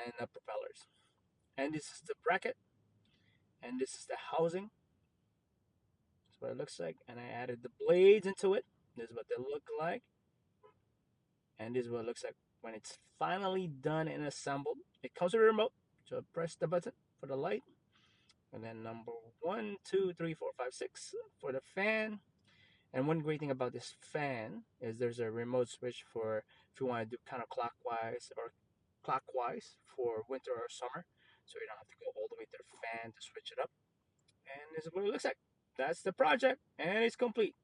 and propellers. And this is the bracket, and this is the housing. That's what it looks like. And I added the blades into it. This is what they look like, and this is what it looks like when it's finally done and assembled. It comes with a remote, so press the button for the light, and then number one, two, three, four, five, six for the fan. And one great thing about this fan is there's a remote switch for if you want to do counterclockwise or clockwise for winter or summer, so you don't have to go all the way to the fan to switch it up. And this is what it looks like. That's the project, and it's complete.